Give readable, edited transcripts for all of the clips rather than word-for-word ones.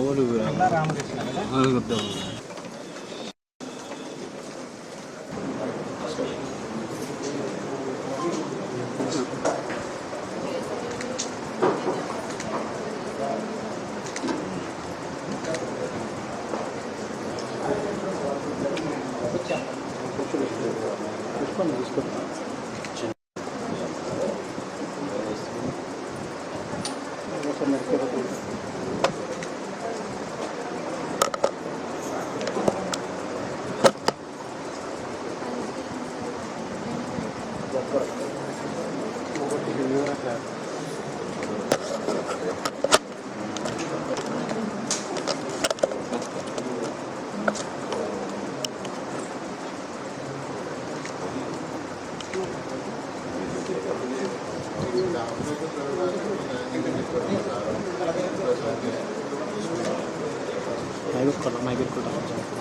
Ramakrishna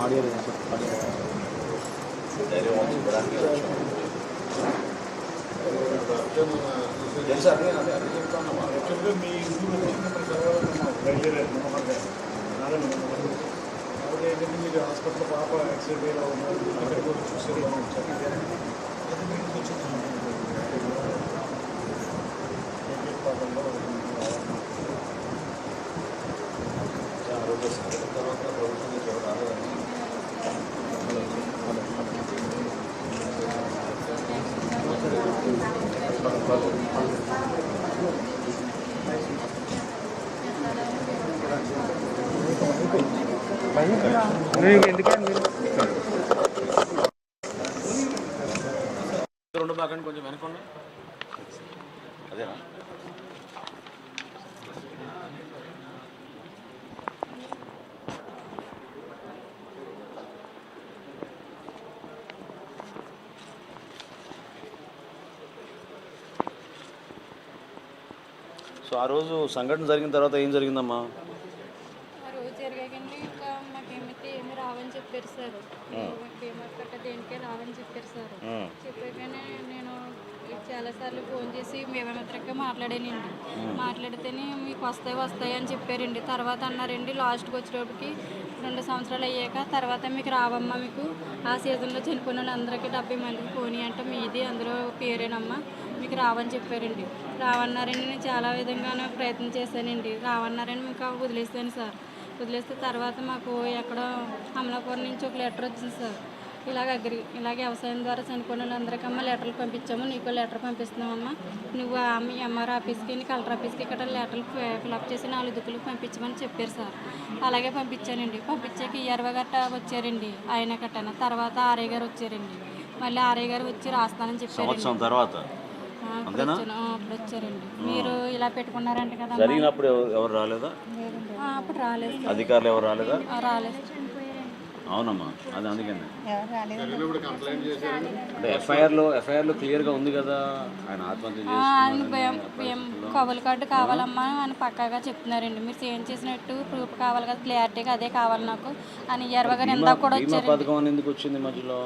audio మీరు hospital పాప accident ఉన్నారు అక్కడికి చూసారు ఎందుకండి రెండు బాగా కొంచెం వెనకుండా అదేనా సో ఆ రోజు సంఘటన జరిగిన తర్వాత ఏం జరిగిందమ్మా? ఆ రోజు జరిగాకండి ఇంకా మాకేమైతే ఏమి రావని చెప్పారు సార్. బీమా కట్ట దేనికే రావని చెప్పారు సార్. చెప్పాకనే నేను చాలాసార్లు ఫోన్ చేసి మేమేమిత్రగా మాట్లాడానండి. మాట్లాడితేనే మీకు వస్తాయి అని చెప్పారండి. తర్వాత అన్నారండి లాస్ట్కి వచ్చేటప్పటికి 2 సంవత్సరాలు అయ్యాక తర్వాత మీకు రావమ్మా, మీకు ఆ సీజన్లో చనిపోయిన వాళ్ళందరికీ 70 మందికి పోనీ అంటే మీది అందరూ పేరేనమ్మా, మీకు రావని చెప్పారండి. రావన్నారని నేను చాలా విధంగానే ప్రయత్నం చేశానండి. రావన్నారని ఇంకా వదిలేస్తాను సార్. వదిలేస్తే తర్వాత మాకు ఎక్కడో అమలాపురం నుంచి ఒక లెటర్ వచ్చింది సార్. ఇలాగ వ్యవసాయం ద్వారా చనిపోయిన వాళ్ళందరికమ్మా లెటర్లు పంపించాము, నీకు లెటర్ పంపిస్తున్నామమ్మా, నువ్వు మీ ఎంఆర్ ఆఫీస్కి కలెక్టర్ ఆఫీస్కి ఇక్కడ లెటర్లు ఫిలప్ చేసి 4 దిక్కులకు పంపించమని చెప్పారు సార్. అలాగే పంపించానండి. పంపించాక ఈఆర్ఓ గట్ట వచ్చారండి, ఆయన గట్టన. తర్వాత ఆర్ఐ గారు వచ్చారండి. మళ్ళీ ఆర్ఐ గారు వచ్చి రాస్తానని చెప్పారు. తర్వాత అప్పుడు వచ్చారండి. మీరు ఇలా పెట్టుకున్నారంట కదా. జరిగినప్పుడు ఎవరు రాలేదా? అప్పుడు రాలేదు. అధికారులు ఎవరు రాలేదా? రాలేదు. అవునమ్మా, అది అందుకని అంటే ఎఫ్ఐఆర్లో క్లియర్గా ఉంది కదా, ఆయన ఆత్మహత్య కబుల్ కార్డు కావాలమ్మా అని పక్కాగా చెప్తున్నారండి. మీరు ఏం చేసినట్టు ప్రూఫ్ కావాలి కదా, క్లారిటీగా అదే కావాలి నాకు అని ఈఆర్ఓ గారు ఇందాక కూడా వచ్చారు. పథకం ఎందుకు వచ్చింది మధ్యలో?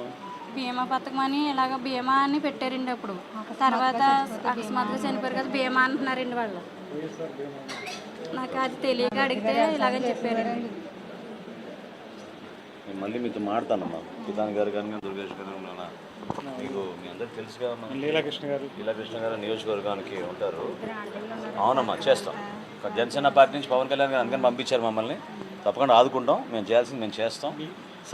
బీమా పథకం అని ఇలాగ బీమా అని పెట్టారండి. అప్పుడు తర్వాత అకస్మాత్తుగా చనిపోయారు కదా, బీమా అంటున్నారండి వాళ్ళు. నాకు అది తెలియక అడిగితే ఇలాగని చెప్పారండి. నేను మళ్ళీ మీతో మాట్లాడతానమ్మా, కితాన్ గారు కానీ దుర్గేష్ గారు మీకు మీ అందరికి తెలుసు కదా, లీలాకృష్ణ గారు నియోజకవర్గానికి ఉంటారు. అవునమ్మా, చేస్తాం. జనసేన పార్టీ నుంచి పవన్ కళ్యాణ్ గారు అందుకని పంపించారు మమ్మల్ని. తప్పకుండా ఆదుకుంటాం, మేము చేయాల్సింది మేము చేస్తాం.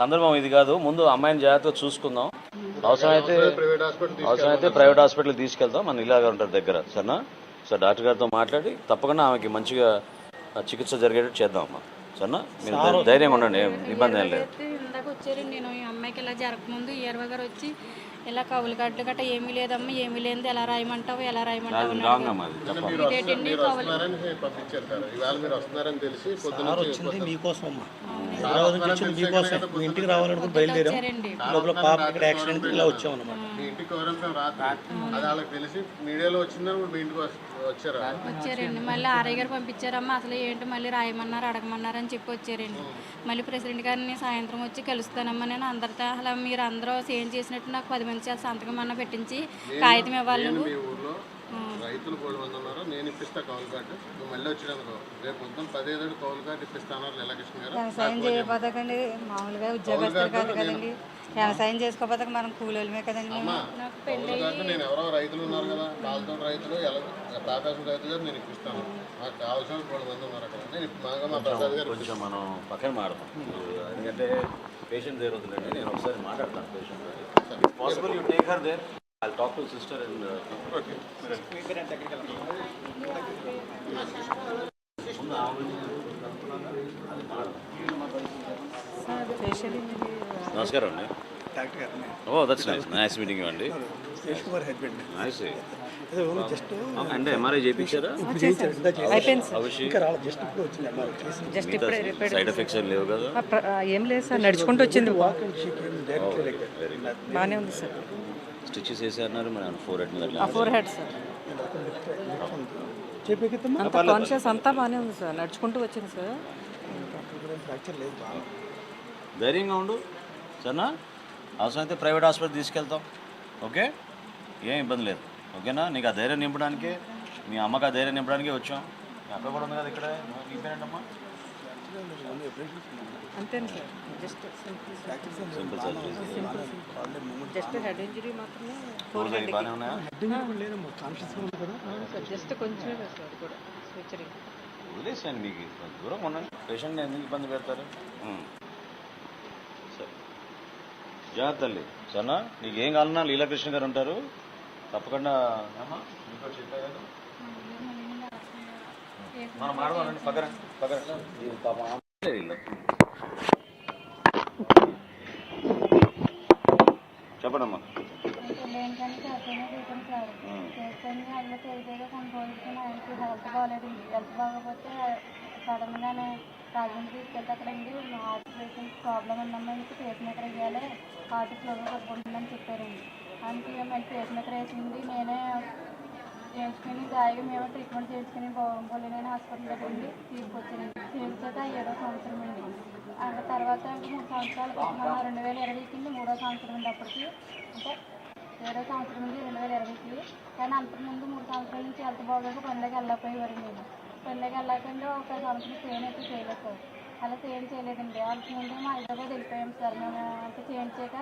సందర్భం ఇది కాదు, ముందు అమ్మాయిని జాగ్రత్తగా చూసుకుందాం. అవసరమైతే ప్రైవేట్ హాస్పిటల్కి తీసుకెళ్తాం, మన ఇలాగా ఉంటారు దగ్గర. సరేనా? సార్ డాక్టర్ గారితో మాట్లాడి తప్పకుండా ఆమెకి మంచిగా చికిత్స జరిగేటట్టు చేద్దాం అమ్మా. సరేనా? మీరు ధైర్యంగా ఉండండి, ఇబ్బంది ఏం లేదు. ఇందాక వచ్చారండి, నేను ఈ అమ్మాయికి ఇలా జరగకముందు ఈఆర్ఓ గారు వచ్చి ఇలా కవులు గడ్డలు గట్ట ఏమీ లేదమ్మా, ఏమీ లేనిది ఎలా రాయమంటావు ఇదేంటండి ఇంటికి రావాలనుకుని బయలుదేరాం. లోపల పాప ఇక్కడ యాక్సిడెంట్ ఇలా వచ్చాం అన్నమాట. వచ్చారండి. మళ్ళీ ఆర్ఐ గారు పంపించారమ్మా, అసలు ఏంటి మళ్ళీ రాయమన్నారు అడగమన్నారు అని చెప్పి వచ్చారండి. మళ్ళీ ప్రెసిడెంట్ గారిని సాయంత్రం వచ్చి కలుస్తానమ్మా, నేను అందరితో అలా మీరు అందరూ సేమ్ చేసినట్టు నాకు 10 మంది సంతకం అన్న పెట్టించి కాగితం ఇవ్వాలి నువ్వు రైతులు కూడా మంది ఉన్నారు. నేను ఇప్పిస్తా కౌలు కార్డు, నువ్వు మళ్ళీ వచ్చినందుకు రేపు పొద్దున్న 15 కౌలు కార్డు ఇప్పిస్తాను లీలాకృష్ణ గారు. వ్యవసాయం చేయబోతాకండి మామూలుగా ఉద్యోగస్తులు కాదు కదండి. వ్యవసాయం చేసుకోపోతే మనం కూలీలమే కదండి. అమ్మా కౌలు కార్డు నేను ఎవరో రైతులు ఉన్నారు కదా, పాలతో రైతులు తాపేసిన రైతులు గారు నేను ఇప్పిస్తాను. నాకు కావాల్సిన కూడా మంది ఉన్నారు అక్కడ. నేను మా ప్రసాద్ గారు కొంచెం మనం పక్కన మాడతాం, ఎందుకంటే పేషెంట్ దగ్గర వద్దులేండి, నేను ఒకసారి మాట్లాడతాను patient. Possible you take her there, I talk to sister and నమస్కారం అండి. డాక్టర్ గారు oh that's nice, nice meeting you అండి. Shesh Kumar husband nice. Just అంటే ఎంఆర్ఐ చేయించారా? ఇంకా రాలేదు, జస్ట్ ఇప్పుడు వచ్చింది అమ్మాయి చేసి సైడ్ ఎఫెక్ట్స్ ఏం లేవు కదా? ఏం లేదు సార్, నడుచుకుంటూ వచ్చింది. Walk and she came directly like that. Very good. బాగానే ఉంది సార్. స్టిచెస్ వేసారన్నారు మన ఫోర్ హెడ్ మీద. Forehead sir. చెప్పేకిద్దమ్మా అంత కాన్షియస్ అంతా బాగానే ఉంది సార్, నడుచుకుంటూ వచ్చింది సార్. ఫ్రాక్చర్ లేదు బాగా. ధైర్యంగా ఉండు సరేనా, అవసరమైతే ప్రైవేట్ హాస్పిటల్ తీసుకెళ్తాం, ఓకే? ఏం ఇబ్బంది లేదు, ఓకేనా? నీకు ఆ ధైర్యం నింపడానికి, మీ అమ్మకి ఆ ధైర్యం నింపడానికి వచ్చాం. మీ అక్క కూడా ఉంది కదా ఇక్కడ, నీ పేరేంటమ్మా? అంతేనా sir, just simple surgery. Just head injury మాత్రమే. టూల్స్ అవి బాగానే ఉన్నాయా? లేదమ్మా, కాన్షియస్గా ఉంది కదా. సార్ జస్ట్ కొంచెమే కదా సార్ కూడా స్విచరింగ్. వదిలేసాను, మీకు కొంచెం దూరం ఉండండి, పేషెంట్ని ఎందుకు ఇబ్బంది పెడతారు? సరే జాగ్రత్త తల్లి, సరేనా? నీకు ఏం కావాలన్నా లీలాకృష్ణ గారు ఉంటారు, తప్పకుండా అమ్మా మీకు చెప్పా కదా. మనం మాడదాం, పక్కన పక్కన పాపం చెప్పడమ్మా. లేనికని చేస్తూనే చూసాను సార్. చేస్తేనే అందులో తెలిసేగా కొన్ని రోజులకి ఆయనకి హెల్త్ బాగాలేదండి. హెల్త్ బాగోకపోతే సడన్గానే రాజమండ్రి తీసుకెళ్తే అక్కడండి హార్ట్ పేషెంట్ ప్రాబ్లం ఉందమ్మా, మీకు పేస్ మేకర్ వేయాలి, హార్ట్ స్లోగా కొట్టుకుంటుందని చెప్పారండి. అందుకే మళ్ళీ పేస్ మేకర్ వేసింది నేనే చేయించుకుని దాయిగా మేము ట్రీట్మెంట్ చేయించుకుని పోలేని హాస్పిటల్లోకి వెళ్ళి తీసుకొచ్చానండి. చేయించాక 7వ సంవత్సరం అండి. ఆ తర్వాత 3 సంవత్సరాలు 2020కి 3వ సంవత్సరం అండి. అప్పటికి అంటే 7వ సంవత్సరం నుండి 2020కి. కానీ అంతకుముందు 3 సంవత్సరాల నుంచి హెల్త్ బాగోక పనిలోకి వెళ్ళకపోయేవారు. నేను పనిలోకి వెళ్ళకుండా ఒక సంవత్సరం ట్రైన్ అయితే చేయలేదు సార్. అలా చేంజ్ చేయలేదండి. అంతకుముందు మేము హైదరాబాద్ వెళ్ళిపోయాం సార్. మేము అంతా చేయించాక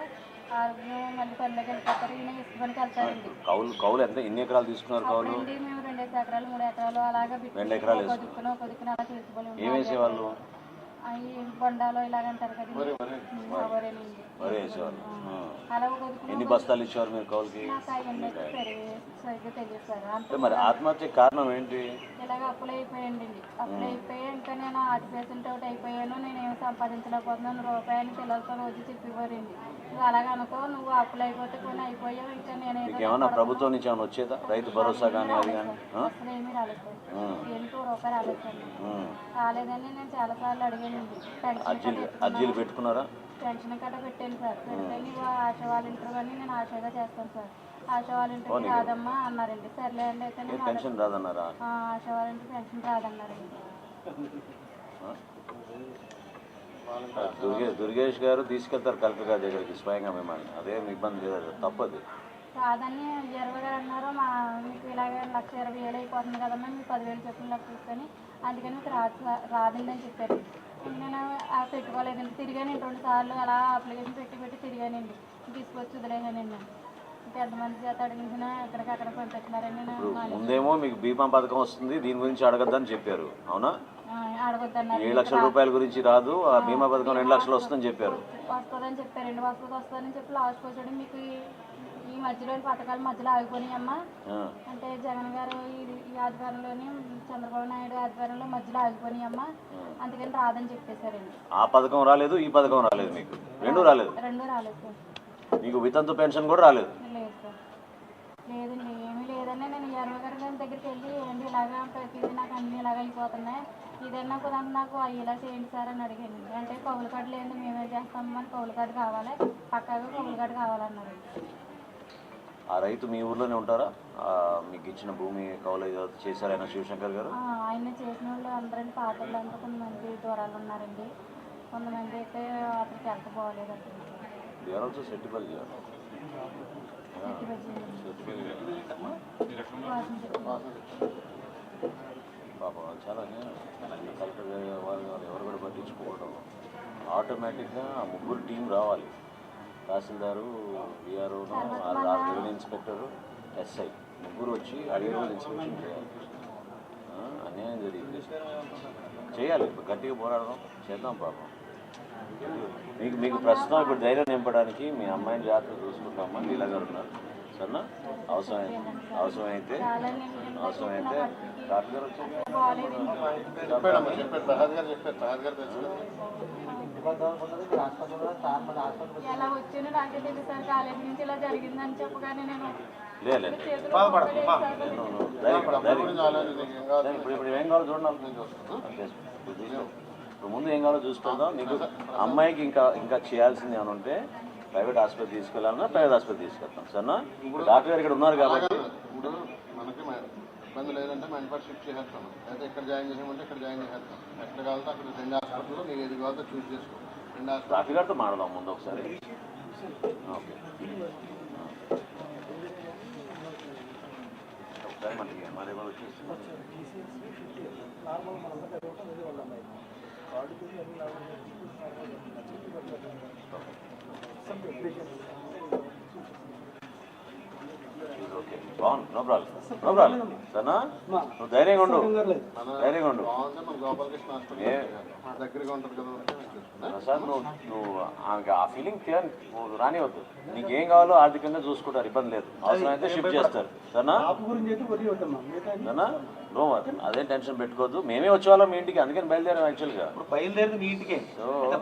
మళ్ళీ పనిలోకి వెళ్ళిపోతారు, ఈయన ఇసుక పనికి వెళ్తారండి. కౌలు ఎంత, ఎన్ని ఎకరాలు తీసుకున్నారు కౌలు? అండి మేము 2 ఎకరాలు 3 ఎకరాలు అలాగా కొద్దుకుని అలా చేసుకోవాలి. ఏం వేసేవాళ్ళు? అవి బొండాలో ఇలాగంటారు కదా, వరి వేసేవాళ్ళు. అలా కొద్దుకుని. ఎన్ని బస్తాలు ఇచ్చేవారు మీరు కౌలుకి? నాకు అవన్నీ సరిగ్గా తెలియదు సార్. అంటే మరి ఆత్మహత్యకి కారణం ఏంటి? ఇలాగ అప్పులు అయిపోయాయండి. అప్పులు అయిపోయి ఇంకా నేను హార్ట్ పేషెంట్ ఒకటి అయిపోయాను, నేను ఏమి సంపాదించలేకపోతున్నాను, రూపాయని పిల్లలతో రోజు చెప్పిపోరండి. నువ్వు అలాగ అనుకో, నువ్వు అప్పులు అయిపోతే కొన్ని అయిపోయావు, ఇంకా నేను ఏమన్నా ప్రభుత్వం నుంచి ఏమైనా వచ్చేదా, రైతు భరోసా కానీ అది కానీ? అసలు ఏమీ రాలేదు సార్. ఏంటో రూపాయి రాలేదు సార్. రాలేదని నేను చాలాసార్లు అడిగానండి. అర్జీలు పెట్టుకున్నారా? పెన్షన్ కట్ట పెట్టాను సార్. పెడితే నువ్వు ఆశా వాలంటీర్ అని నేను ఆశాగా చేస్తాను సార్. ఆశా వాలంటీర్ రాదమ్మా అన్నారండి. సర్లే అండి అయితే నేను పెన్షన్ రాదన్నారా? ఆశా వాలంటీర్ పెన్షన్ రాదన్నారండి. దుర్గేష్ గారు తీసుకెళ్తారు కలెక్టర్ గారి దగ్గరికి స్వయంగా మిమ్మల్ని, అదేం ఇబ్బంది లేదు, తప్పదు. కాదని 20 గారు అన్నారు, మీకు ఇలాగే 1,20,000 అయిపోతుంది కదమ్మా, మీకు 10,000 చొప్పున లెక్క తీసుకొని, అందుకని మీకు రాదండి అని చెప్పారు. నేను పెట్టుకోలేదండి. తిరిగానండి 2 సార్లు అలా అప్లికేషన్ పెట్టి తిరిగానండి. తీసుకొచ్చి వదిలేసానండి. ఎంతమంది చేత అడిగించినా ఎక్కడికక్కడ పంపిస్తున్నారండి. ముందేమో మీకు బీమా పథకం వస్తుంది, దీని గురించి అడగద్దని చెప్పారు, అవునా? అడగొద్దన్నారు. 7 లక్షల రూపాయల గురించి రాదు, ఆ బీమా పథకం 2 లక్షలు వస్తుందని చెప్పారు. వస్తుందని చెప్పారండి. వస్తుందని చెప్పి లాస్ట్కి వచ్చాడు, మీకు ఈ మధ్యలో పథకాలు మధ్యలో ఆగిపోయినాయమ్మా అంటే జగన్ గారు ఈ ఆధ్వర్యంలోని చంద్రబాబు నాయుడు ఆధ్వర్యంలో మధ్యలో ఆగిపోయినాయమ్మా, అందుకని రాదని చెప్పేశారండి. ఆ పథకం రాలేదు, ఈ పథకం రాలేదు, మీకు రెండూ రాలేదు. రెండూ రాలేదు సార్. మీకు వితంతు పెన్షన్ కూడా రాలేదు? లేదు సార్, లేదండి, ఏమీ లేదండి. నేను 20 గారి దగ్గరికి వెళ్ళి ఏంటి ఇలాగా ప్రతిదీ నాకు అన్నీ ఇలాగ అయిపోతున్నాయి, ఇదన్నా కూడా నాకు ఇలా చేయండి సార్ అని అడిగాను. అంటే కౌలు కార్డు లేదు, మేమే చేస్తాము అని కౌలు కార్డు కావాలి, పక్కాగా కౌలు కార్డు కావాలన్నారు. ఆ రైతు మీ ఊర్లోనే ఉంటారా? మీకు ఇచ్చిన భూమి కౌలు చేశారైనా శివశంకర్ గారు? ఆయన చేసిన వాళ్ళు అందరండి, పాత వాళ్ళు అంతా కొంతమంది దూరాలు ఉన్నారండి, కొంతమంది అయితే అతనికి హెల్త్ బాగోలేదు. దే ఆర్ ఆల్సో సెటిల్ చేయాలి. పాపం చాలా కలెక్టర్ వాళ్ళు ఎవరు కూడా పట్టించుకోవడం. ఆటోమేటిక్గా ఆ ముగ్గురు టీం రావాలి. తహసీల్దారు, విఆర్ఓను, రెవెన్యూ ఇన్స్పెక్టరు, ఎస్ఐ ముగ్గురు వచ్చి అదే రోజు ఇన్స్పెక్షన్ చేయాలి. అన్యాయం జరిగింది, చేయాలి. ఇప్పుడు గట్టిగా పోరాడదాం, చేద్దాం. పాపం మీకు ప్రస్తుతం ఇప్పుడు ధైర్యం నింపడానికి మీ అమ్మాయిని జాగ్రత్త చూసుకుంటామా లీలా గారు ఉన్నారు. సరేనా? అవసరమైతే డాక్టర్ గారు వచ్చారు. ఎలా వచ్చానో నాకే తెలియదు సార్. కాలేజీ నుంచి ఇలా జరిగిందని చెప్పగానే నేను లేదు ఇప్పుడు ఏం కావాలో చూడండి. ఇప్పుడు ముందు ఏం కావాలో చూసుకుందాం. నీకు అమ్మాయికి ఇంకా చేయాల్సింది ఏమైనా ఉంటే ప్రైవేట్ హాస్పిటల్ తీసుకెళ్ళాలన్నా ప్రైవేట్ హాస్పిటల్ తీసుకెళ్తాం. సరేనా? డాక్టర్ గారు ఇక్కడ ఉన్నారు కాబట్టి ఇప్పుడు మనకి ఇబ్బంది లేదంటే మెంబర్ షిఫ్ట్ చేసేస్తాను. అయితే ఇక్కడ జాయిన్ చేసామంటే ఇక్కడ జాయిన్ చేసేస్తాం. ఎక్కడ కావాలంటే అక్కడ 2 హాస్పిటల్లో నీకు ఏది కావాలో చూస్ చేసుకో. 2 హాస్పిటల్ డాక్టర్ గారితో మాట్లాడదాం ముందు ఒకసారి. ఓకే, ఒకసారి మనకి మరి వచ్చేసి ఓకే, బాగుంది. No problem. సరేనా? నువ్వు ధైర్యంగా ఉండు. గోపాలకృష్ణ హాస్పిటల్ దగ్గరగా ఉంటుంది కదా సార్. నువ్వు ఆ ఫీలింగ్ నువ్వు రానివద్దు. నీకేం కావాలో ఆర్థికంగా చూసుకుంటారు, ఇబ్బంది లేదు. అవసరమైతే షిఫ్ట్ చేస్తారు. సరేనా? అదేం టెన్షన్ పెట్టుకోవద్దు. మేమే వచ్చేవాళ్ళం మీ ఇంటికి, అందుకని బయలుదేరాం. యాక్చువల్గా బయలుదేరింది మీ ఇంటికే.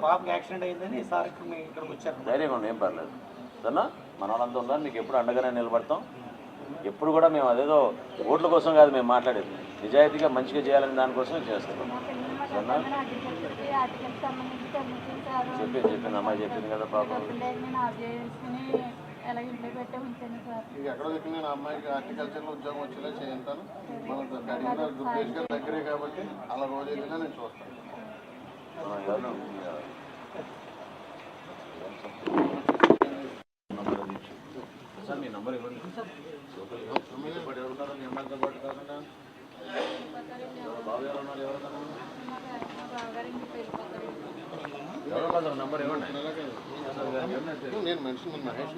పాపకి యాక్సిడెంట్ అయిందని సార్ ఇక్కడికి వచ్చారు. ధైర్యంగా ఉండి, ఏం పర్లేదు. సరేనా? మన వాళ్ళంతా ఉందని మీకు ఎప్పుడు అండగానే నిలబడతాం. ఎప్పుడు కూడా మేము అదేదో ఓట్ల కోసం కాదు మేము మాట్లాడేది, నిజాయితీగా మంచిగా చేయాలని దానికోసమే చేస్తాం. సరేనా? చెప్పింది అమ్మాయి చెప్పింది కదా పాపం. ఎక్కడో చెప్పి నేను అమ్మాయికి హార్టికల్చర్లో ఉద్యోగం వచ్చేలా చేయంటాను. మన దుర్గేష్ గారి దగ్గరే కాబట్టి అలా రోజు వెళ్ళినా నేను చూస్తాను. సార్ మీ నంబర్ ఇవ్వండి. ఎవరున్నారు మీ అమ్మాయితో పాటు కాకుండా? బాబు గారు ఉన్నారు, ఎవరున్నారు? ఎవరు నంబర్ ఇవ్వండి. నేను మనిషి మహేష్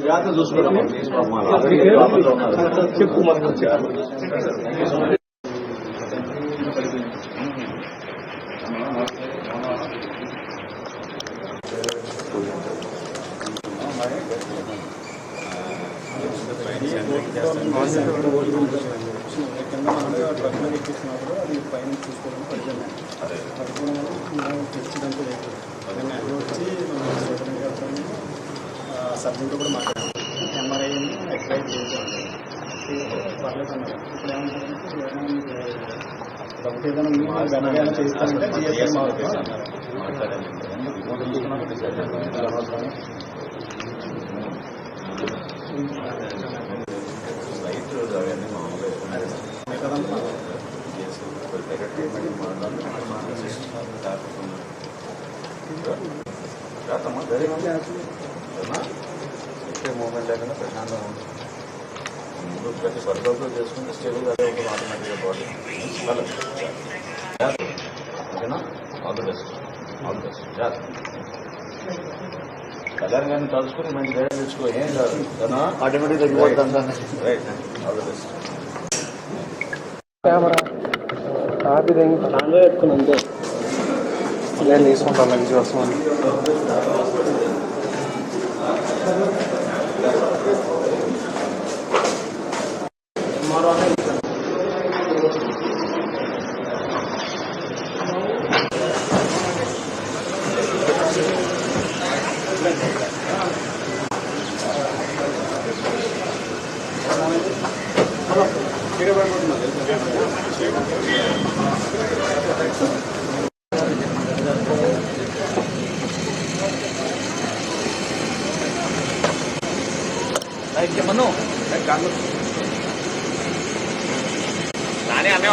జాగ్రత్త చూసుకోవడం చెప్పు. అది పైన చూసుకోవడం పడిపోయింది. తెచ్చిదంతా వచ్చి సబ్జెక్టు కూడా మాట్లాడాను. ఎంఆర్ఐ ఎక్స్ఐ చేసాను, పర్లేదు అన్నారు. ఇప్పుడు ఏమంటారంటే డౌట్ ఏదైనా గనగా చేస్తానంటే జిఎస్ఎం మూమెంట్ లేకుండా ప్రశాంతంగా ఉంటుంది. ముందు ప్రతి వర్కౌట్లో చేసుకుంటే స్టేబుల్ అదే ఒక ఆటోమేటిక్గా బాడీ. ఓకేనా? All the best. కళ్యాణ్ గారిని తలుచుకుని మంచి ధైర్యం తెచ్చుకో. ఏం కాదు, ఆటోమేటిక్ తగ్గిపోతాను. Right, all the best. Camera దాంట్లో పెట్టుకుని అంతే నేను తీసుకుంటాను. మంచి వస్తాను. నాని అన్నీ